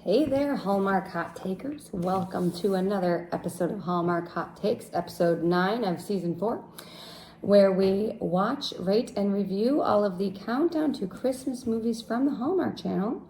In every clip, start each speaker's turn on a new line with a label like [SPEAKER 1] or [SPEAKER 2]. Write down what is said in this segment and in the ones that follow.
[SPEAKER 1] Hey there, Hallmark Hot Takers. Welcome to another episode of Hallmark Hot Takes, episode 9 of season 4, where we watch, rate, and review all of the countdown to Christmas movies from the Hallmark Channel.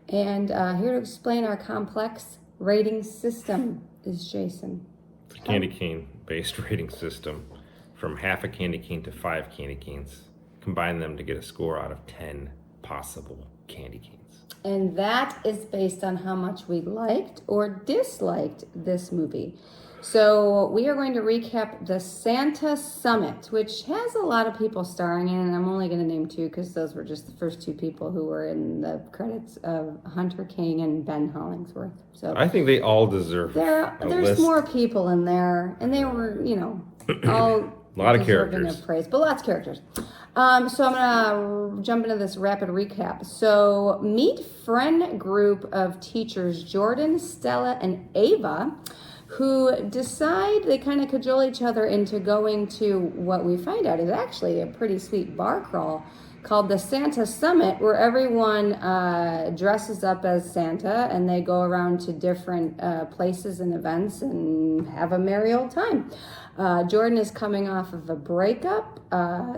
[SPEAKER 1] And here to explain our complex rating system is Jason.
[SPEAKER 2] It's a candy cane based rating system from half a candy cane to 5 candy canes. Combine them to get a score out of 10 possible candy canes.
[SPEAKER 1] And that is based on how much we liked or disliked this movie. So we are going to recap the Santa Summit, which has a lot of people starring in, and I'm only going to name 2 because those were just the first 2 people who were in the credits of Hunter King and Ben Hollingsworth. So
[SPEAKER 2] I think they all deserve
[SPEAKER 1] there's more people in there, and they were, all
[SPEAKER 2] a lot of characters.
[SPEAKER 1] Of praise, but lots of characters. So I'm going to jump into this rapid recap. So meet friend group of teachers, Jordin, Stella, and Ava, who decide they kind of cajole each other into going to what we find out is actually a pretty sweet bar crawl called the Santa Summit, where everyone dresses up as Santa and they go around to different places and events and have a merry old time. Jordin is coming off of a breakup.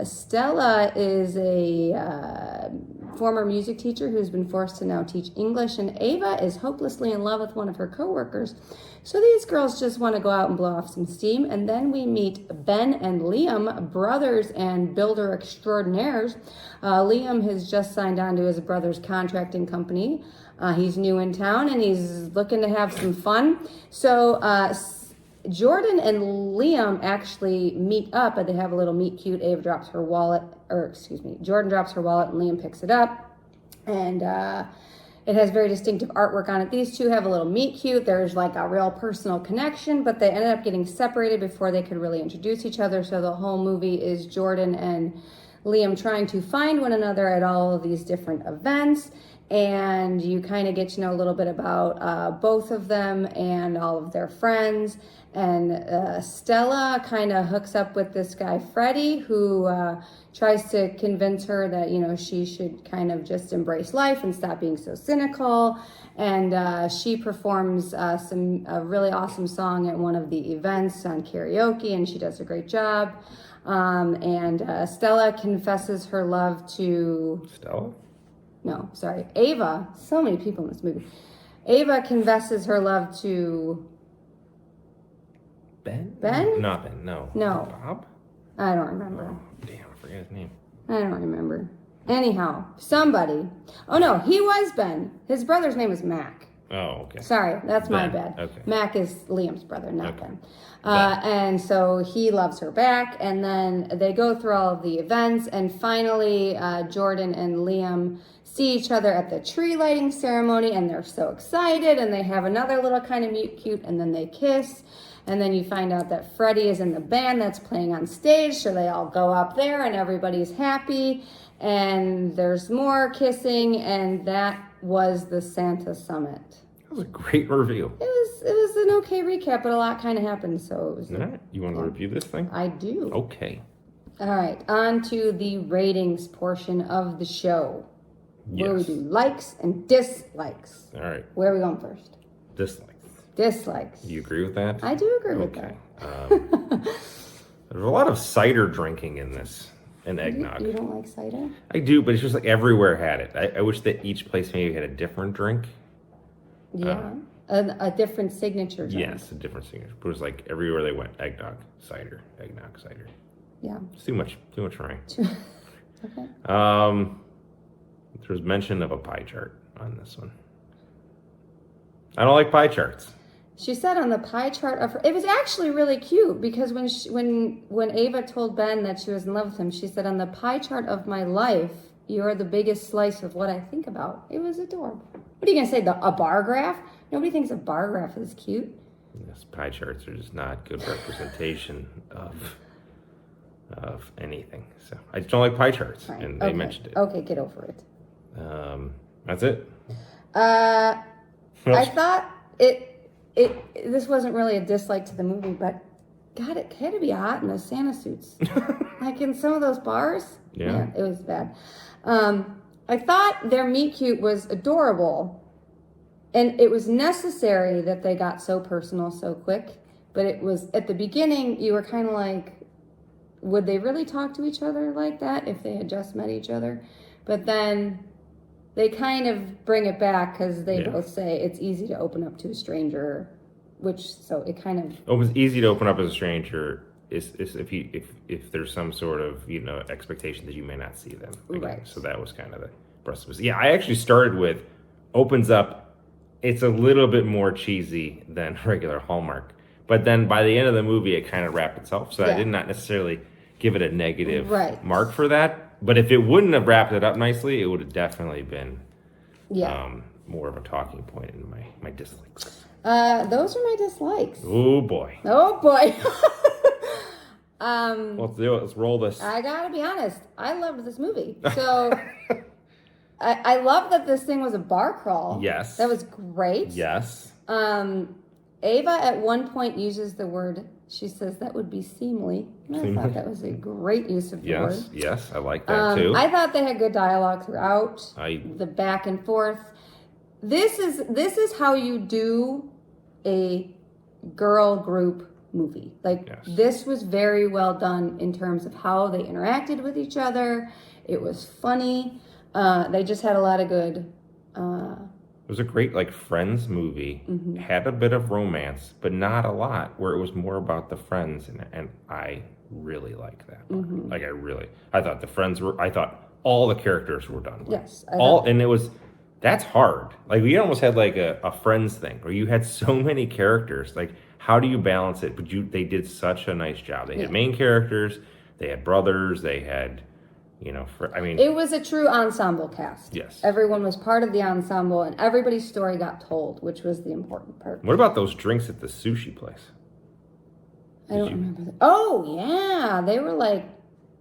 [SPEAKER 1] Stella is a former music teacher who's been forced to now teach English, and Ava is hopelessly in love with one of her coworkers. So these girls just want to go out and blow off some steam. And then we meet Ben and Liam, brothers and builder extraordinaires. Liam has just signed on to his brother's contracting company. He's new in town and he's looking to have some fun. So Jordin and Liam actually meet up, and they have a little meet cute. Jordin drops her wallet and Liam picks it up. And it has very distinctive artwork on it. These two have a little meet cute. There's like a real personal connection, but they ended up getting separated before they could really introduce each other. So the whole movie is Jordin and Liam trying to find one another at all of these different events. And you kind of get to know a little bit about both of them and all of their friends. And Stella kind of hooks up with this guy, Freddy, who tries to convince her that, she should kind of just embrace life and stop being so cynical. And she performs a really awesome song at one of the events on karaoke, and she does a great job. And Stella confesses her love to...
[SPEAKER 2] Stella?
[SPEAKER 1] No, sorry. Ava. So many people in this movie. Ava confesses her love to... Ben?
[SPEAKER 2] Not Ben, no.
[SPEAKER 1] No.
[SPEAKER 2] Bob?
[SPEAKER 1] I don't remember.
[SPEAKER 2] Oh, damn, I forget his name.
[SPEAKER 1] I don't remember. Anyhow, somebody. Oh, no, he was Ben. His brother's name was Mac.
[SPEAKER 2] Oh, okay.
[SPEAKER 1] Sorry, that's my
[SPEAKER 2] Ben.
[SPEAKER 1] bad.
[SPEAKER 2] Okay.
[SPEAKER 1] Mac is Liam's brother, not
[SPEAKER 2] Okay.
[SPEAKER 1] Ben. And so he loves her back, and then they go through all of the events, and finally Jordin and Liam see each other at the tree lighting ceremony, and they're so excited, and they have another little kind of meet cute, and then they kiss. And then you find out that Freddy is in the band that's playing on stage, so they all go up there and everybody's happy. And there's more kissing, and that was the Santa Summit.
[SPEAKER 2] That was a great review.
[SPEAKER 1] It was an okay recap, but a lot kind of happened, so it was...
[SPEAKER 2] All right, you want to review this thing?
[SPEAKER 1] I do.
[SPEAKER 2] Okay.
[SPEAKER 1] All right, on to the ratings portion of the show, where we do likes and dislikes.
[SPEAKER 2] All right.
[SPEAKER 1] Where are we going first?
[SPEAKER 2] Dislikes.
[SPEAKER 1] Dislikes.
[SPEAKER 2] Do you agree with that?
[SPEAKER 1] I do agree with that.
[SPEAKER 2] There's a lot of cider drinking in this, and eggnog.
[SPEAKER 1] You don't like cider?
[SPEAKER 2] I do, but it's just like everywhere had it. I wish that each place maybe had a different drink.
[SPEAKER 1] Yeah. A different signature drink.
[SPEAKER 2] Yes, a different signature. But it was like everywhere they went, eggnog, cider, eggnog, cider.
[SPEAKER 1] Yeah.
[SPEAKER 2] It's too much rain.
[SPEAKER 1] Okay.
[SPEAKER 2] There was mention of a pie chart on this one. I don't like pie charts.
[SPEAKER 1] She said on the pie chart of her, it was actually really cute because when Ava told Ben that she was in love with him, she said, on the pie chart of my life, you are the biggest slice of what I think about. It was adorable. What are you going to say, a bar graph? Nobody thinks a bar graph is cute.
[SPEAKER 2] Yes, pie charts are just not good representation of anything. So I just don't like pie charts, right. And they mentioned it.
[SPEAKER 1] Okay, get over it.
[SPEAKER 2] That's it?
[SPEAKER 1] I thought this wasn't really a dislike to the movie, but God, it had to be hot in those Santa suits. Like in some of those bars.
[SPEAKER 2] Yeah.
[SPEAKER 1] It was bad. I thought their meet cute was adorable. And it was necessary that they got so personal so quick. But it was, at the beginning, you were kind of like, would they really talk to each other like that if they had just met each other? But then they kind of bring it back because they both say it's easy to open up to a stranger, so it kind of...
[SPEAKER 2] It was easy to open up as a stranger is if there's some sort of, expectation that you may not see them again.
[SPEAKER 1] Right.
[SPEAKER 2] So that was kind of the precipice. Yeah, I actually started with opens up. It's a little bit more cheesy than regular Hallmark. But then by the end of the movie, it kind of wrapped itself. So I did not necessarily give it a negative mark for that. But if it wouldn't have wrapped it up nicely, it would have definitely been more of a talking point in my dislikes.
[SPEAKER 1] Those are my dislikes.
[SPEAKER 2] Oh, boy.
[SPEAKER 1] Oh, boy.
[SPEAKER 2] Let's do it. Let's roll this.
[SPEAKER 1] I gotta be honest. I loved this movie. So I love that this thing was a bar crawl.
[SPEAKER 2] Yes.
[SPEAKER 1] That was great.
[SPEAKER 2] Yes.
[SPEAKER 1] Ava at one point uses the word, she says that would be seemly. And I thought that was a great use of the word.
[SPEAKER 2] Yes, I like that too.
[SPEAKER 1] I thought they had good dialogue throughout. The back and forth. This is how you do a girl group movie. This was very well done in terms of how they interacted with each other. It was funny. They just had a lot of good...
[SPEAKER 2] It was a great, Friends movie.
[SPEAKER 1] Mm-hmm.
[SPEAKER 2] Had a bit of romance, but not a lot, where it was more about the friends, and I really liked that.
[SPEAKER 1] Mm-hmm.
[SPEAKER 2] I thought I thought all the characters were done well.
[SPEAKER 1] Yes.
[SPEAKER 2] That's hard. We almost had a Friends thing, where you had so many characters. How do you balance it? But they did such a nice job. They had main characters, they had brothers, they had... it was
[SPEAKER 1] a true ensemble cast.
[SPEAKER 2] Yes.
[SPEAKER 1] Everyone was part of the ensemble, and everybody's story got told, which was the important part.
[SPEAKER 2] What about those drinks at the sushi place?
[SPEAKER 1] I don't remember that. Oh, yeah. They were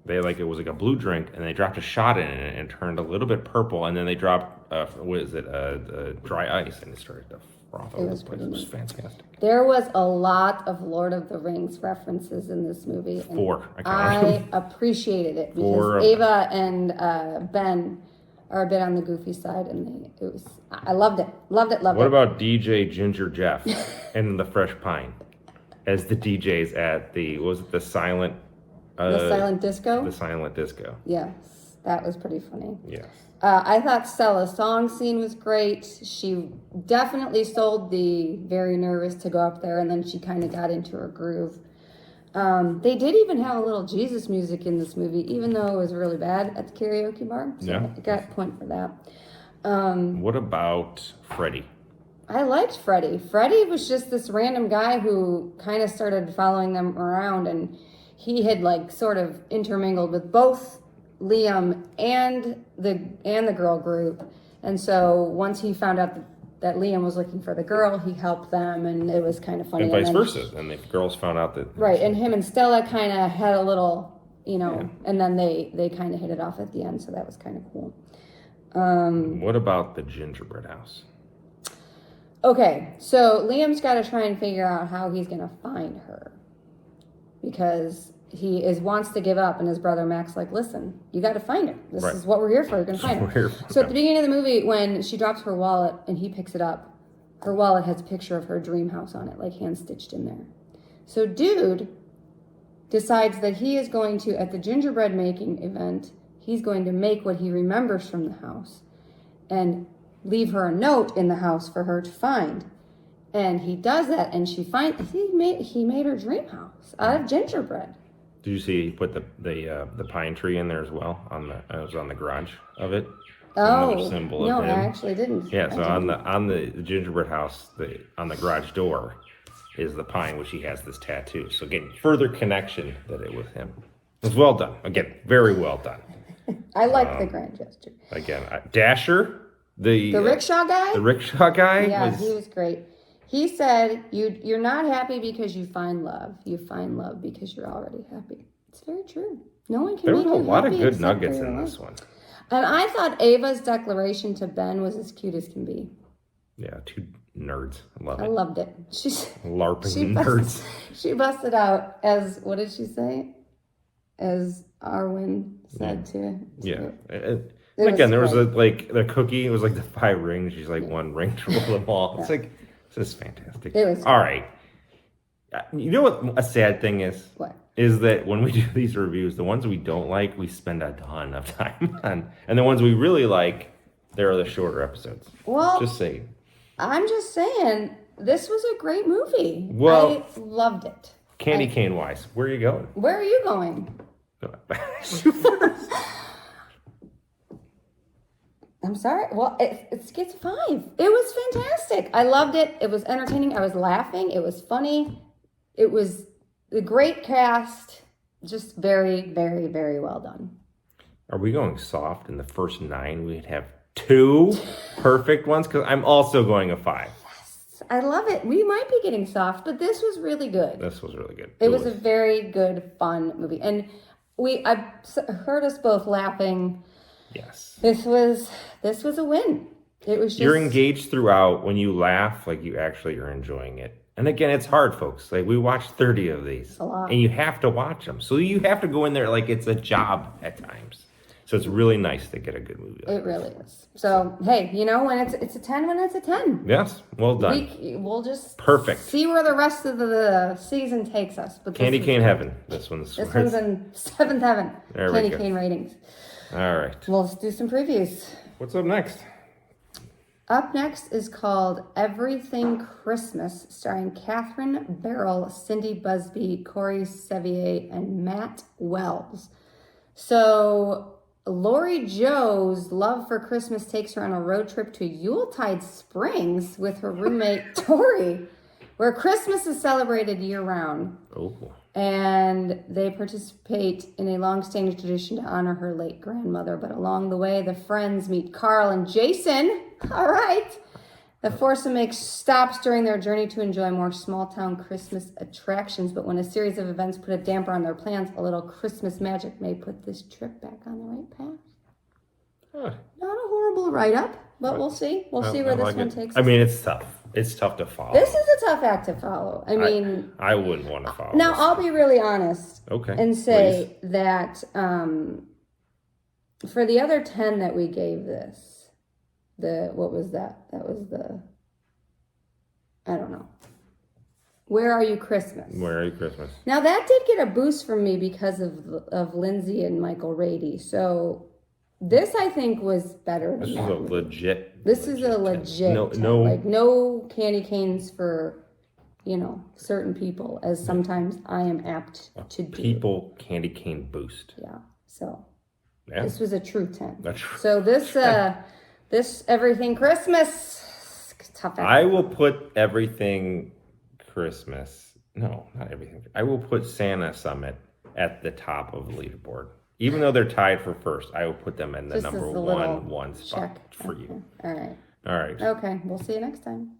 [SPEAKER 2] it was a blue drink, and they dropped a shot in it, and it turned a little bit purple, and then they dropped, dry ice, and it started to froth over the place. It was fantastic.
[SPEAKER 1] There was a lot of Lord of the Rings references in this movie. And
[SPEAKER 2] 4.
[SPEAKER 1] I appreciated it because Ava and Ben are a bit on the goofy side, and I loved it. Loved it.
[SPEAKER 2] What about DJ Ginger Jeff and the Fresh Pine as the DJs at the silent...
[SPEAKER 1] the silent disco?
[SPEAKER 2] The silent disco.
[SPEAKER 1] Yes, that was pretty funny.
[SPEAKER 2] Yes.
[SPEAKER 1] I thought Stella's song scene was great. She definitely sold the very nervous to go up there, and then she kind of got into her groove. They did even have a little Jesus music in this movie, even though it was really bad at the karaoke bar. So I got a point for that.
[SPEAKER 2] What about Freddy?
[SPEAKER 1] I liked Freddy. Freddy was just this random guy who kind of started following them around, and he had sort of intermingled with both Liam and the girl group. And so once he found out that Liam was looking for the girl, he helped them, and it was kind of funny.
[SPEAKER 2] And vice versa. And the girls found out that...
[SPEAKER 1] Right, and him and Stella kind of had a little, and then they kind of hit it off at the end, so that was kind of cool.
[SPEAKER 2] What about the gingerbread house?
[SPEAKER 1] Okay, so Liam's got to try and figure out how he's going to find her. Because he wants to give up, and his brother Mac's listen, you got to find her. This is what we're here for. You're going to find her. So at the beginning of the movie, when she drops her wallet and he picks it up, her wallet has a picture of her dream house on it, hand stitched in there. So dude decides that he is going to, at the gingerbread making event, he's going to make what he remembers from the house and leave her a note in the house for her to find. And he does that, and he made her dream house out of gingerbread.
[SPEAKER 2] Did you see he put the pine tree in there as well? It was on the garage of it.
[SPEAKER 1] Another
[SPEAKER 2] symbol of
[SPEAKER 1] no,
[SPEAKER 2] him.
[SPEAKER 1] I actually didn't.
[SPEAKER 2] Yeah, so on the gingerbread house, on the garage door is the pine, which he has this tattoo. So again, further connection that it was him. It was well done. Again, very well done.
[SPEAKER 1] I like the grand gesture.
[SPEAKER 2] Again, Dasher, the
[SPEAKER 1] rickshaw guy.
[SPEAKER 2] The rickshaw guy.
[SPEAKER 1] Yeah, he was great. He said, you're not happy because you find love. You find love because you're already happy. It's very true. No one can make you happy.
[SPEAKER 2] There was a lot of good nuggets in this one.
[SPEAKER 1] And I thought Ava's declaration to Ben was as cute as can be.
[SPEAKER 2] Yeah, 2 nerds.
[SPEAKER 1] I loved it.
[SPEAKER 2] LARPing nerds.
[SPEAKER 1] She busted out as, what did she say? As Arwen said to...
[SPEAKER 2] Yeah. Again, there was
[SPEAKER 1] great.
[SPEAKER 2] the cookie. It was like the 5 rings. She's like one ring to rule them all. It's like, this is fantastic.
[SPEAKER 1] It was
[SPEAKER 2] all right. You know what a sad thing is?
[SPEAKER 1] What?
[SPEAKER 2] Is that when we do these reviews, the ones we don't like, we spend a ton of time on. And the ones we really like, they're the shorter episodes.
[SPEAKER 1] Well,
[SPEAKER 2] just saying.
[SPEAKER 1] I'm just saying, this was a great movie.
[SPEAKER 2] Well,
[SPEAKER 1] I loved it.
[SPEAKER 2] Candy cane wise, where are you going?
[SPEAKER 1] Where are you going? I'm sorry. Well, it gets 5. It was fantastic. I loved it. It was entertaining. I was laughing. It was funny. It was a great cast. Just very, very, very well done.
[SPEAKER 2] Are we going soft in the first 9? We'd have 2 perfect ones? Because I'm also going a 5.
[SPEAKER 1] Yes, I love it. We might be getting soft, but this was really good.
[SPEAKER 2] This was really good.
[SPEAKER 1] It was a very good, fun movie. And I heard us both laughing.
[SPEAKER 2] Yes.
[SPEAKER 1] This was a win. It was just...
[SPEAKER 2] You're engaged throughout. When you laugh, like you actually are enjoying it. And again, it's hard, folks. Like we watched 30 of these.
[SPEAKER 1] A lot.
[SPEAKER 2] And you have to watch them. So you have to go in there like it's a job at times. So it's really nice to get a good movie.
[SPEAKER 1] It really is. So, hey, when it's a 10, when it's a 10.
[SPEAKER 2] Yes, well done.
[SPEAKER 1] We'll just
[SPEAKER 2] perfect.
[SPEAKER 1] See where the rest of the season takes us. But
[SPEAKER 2] Candy cane heaven. This one's
[SPEAKER 1] in 7th heaven.
[SPEAKER 2] There
[SPEAKER 1] Candy
[SPEAKER 2] we go.
[SPEAKER 1] cane ratings.
[SPEAKER 2] All right.
[SPEAKER 1] Well, let's do some previews.
[SPEAKER 2] What's up next?
[SPEAKER 1] Up next is called Everything Christmas, starring Catherine Barrell, Cindy Busby, Corey Sevier, and Matt Wells. So... Lori Jo's love for Christmas takes her on a road trip to Yuletide Springs with her roommate Tori, where Christmas is celebrated year-round.
[SPEAKER 2] Oh.
[SPEAKER 1] And they participate in a long-standing tradition to honor her late grandmother. But along the way, the friends meet Carl and Jason. All right. The foursome makes stops during their journey to enjoy more small-town Christmas attractions. But when a series of events put a damper on their plans, a little Christmas magic may put this trip back on the right path. Huh. Not a horrible write-up, but we'll see. We'll see where this one takes us.
[SPEAKER 2] I mean, it's tough. It's tough to follow.
[SPEAKER 1] This is a tough act to follow. I mean...
[SPEAKER 2] I wouldn't want to follow
[SPEAKER 1] Now,
[SPEAKER 2] this.
[SPEAKER 1] I'll be really honest.
[SPEAKER 2] Okay.
[SPEAKER 1] And say that for the other 10 that we gave this, what was that? That was I don't know. Where Are You Christmas?
[SPEAKER 2] Where Are You Christmas?
[SPEAKER 1] Now that did get a boost from me because of Lindsay and Michael Rady. So this I think was better than
[SPEAKER 2] This is
[SPEAKER 1] that.
[SPEAKER 2] a legit.
[SPEAKER 1] This is a legit.
[SPEAKER 2] No,
[SPEAKER 1] like no candy canes for certain people, as sometimes I am apt to do.
[SPEAKER 2] People candy cane boost.
[SPEAKER 1] Yeah. So
[SPEAKER 2] yeah.
[SPEAKER 1] This was a true 10.
[SPEAKER 2] That's true.
[SPEAKER 1] So this Everything Christmas, tough.
[SPEAKER 2] I will put Everything Christmas. No, not Everything. I will put Santa Summit at the top of the leaderboard. Even though they're tied for first, I will put them in the number one spot for you.
[SPEAKER 1] All right.
[SPEAKER 2] All right.
[SPEAKER 1] Okay. We'll see you next time.